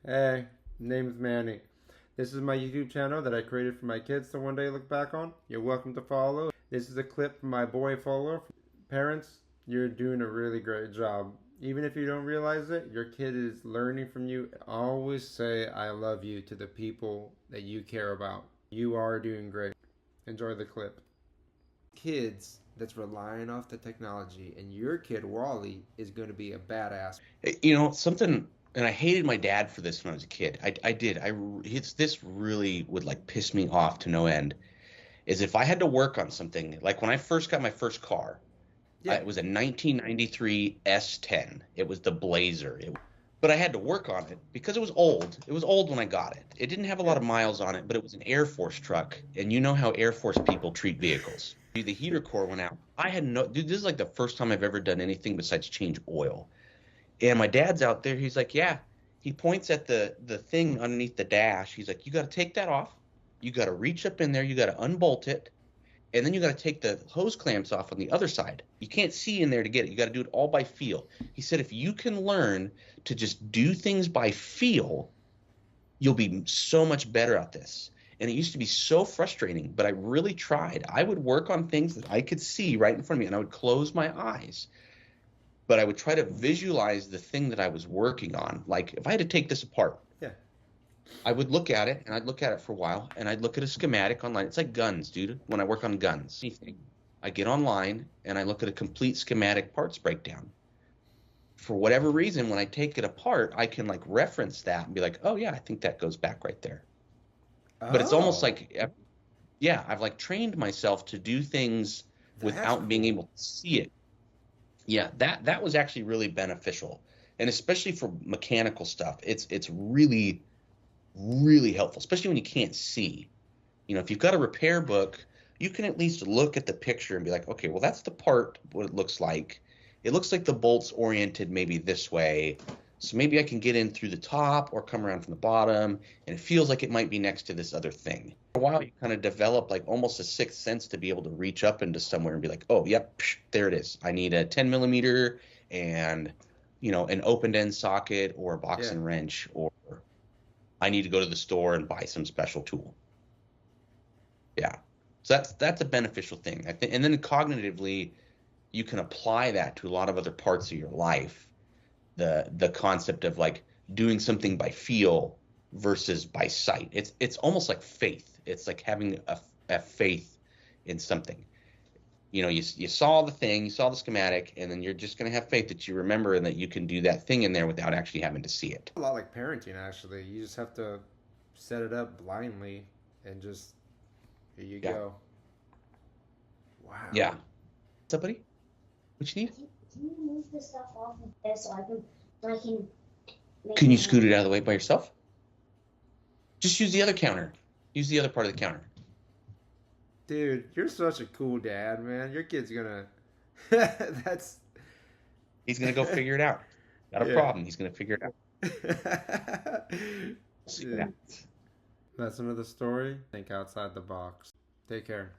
Hey, name's Manny. This is my YouTube channel that I created for my kids to one day look back on. You're welcome to follow. This is a clip from my boy follower. Parents, you're doing a really great job. Even if you don't realize it, your kid is learning from you. Always say I love you to the people that you care about. You are doing great. Enjoy the clip. Kids that's relying off the technology, and your kid Wally is going to be a badass. Something, and I hated my dad for this when I was a kid. I did. This really would like piss me off to no end. Is if I had to work on something, like when I first got my first car, Yeah. it was a 1993 S10. It was the Blazer. But I had to work on it because it was old. It was old when I got it. It didn't have a lot Yeah. of miles on it, but it was an Air Force truck, and you know how Air Force people treat vehicles. The heater core went out. I had no, dude, this is like the first time I've ever done anything besides change oil. And my dad's out there. He's like, yeah. He points at the thing underneath the dash. He's like, you got to take that off. You got to reach up in there. You got to unbolt it. And then you got to take the hose clamps off on the other side. You can't see in there to get it. You got to do it all by feel. He said, if you can learn to just do things by feel, you'll be so much better at this. And it used to be so frustrating, but I really tried. I would work on things that I could see right in front of me, and I would close my eyes, but I would try to visualize the thing that I was working on. Like if I had to take this apart, Yeah. I would look at it and I'd look at it for a while and I'd look at a schematic online. It's like guns, dude. When I work on guns, I get online and I look at a complete schematic parts breakdown. For whatever reason, when I take it apart, I can like reference that and be like, oh yeah, I think that goes back right there. But it's almost Oh, like, yeah, I've like trained myself to do things that's without being able cool. to see it. Yeah, that was actually really beneficial, and especially for mechanical stuff, it's really really helpful, especially when you can't see. If you've got a repair book, you can at least look at the picture and be like, okay, well that's the part what it looks like. It looks like the bolt's oriented maybe this way, so maybe I can get in through the top or come around from the bottom, and it feels like it might be next to this other thing. For a while, you kind of develop like almost a sixth sense to be able to reach up into somewhere and be like, oh, yep, psh, there it is. I need a 10 millimeter and an open end socket or a box Yeah. and wrench, or I need to go to the store and buy some special tool. Yeah. So that's a beneficial thing. I think, and then cognitively, you can apply that to a lot of other parts of your life. The concept of like doing something by feel versus by sight. It's almost like faith. It's like having a faith in something. You saw the thing, you saw the schematic, and then you're just going to have faith that you remember and that you can do that thing in there without actually having to see it. A lot like parenting, actually. You just have to set it up blindly and just, here you Yeah. go. Wow. Yeah. What's up, buddy? What you need? Can you move the stuff off of there so I can make Can you my scoot it out of the way by yourself? Just use the other counter. Use the other part of the counter. Dude, you're such a cool dad, man. Your kid's gonna. That's. He's going to go figure it out. Got a Yeah. problem. He's going to figure it out. See what Dude, happens. that's another story. Think outside the box. Take care.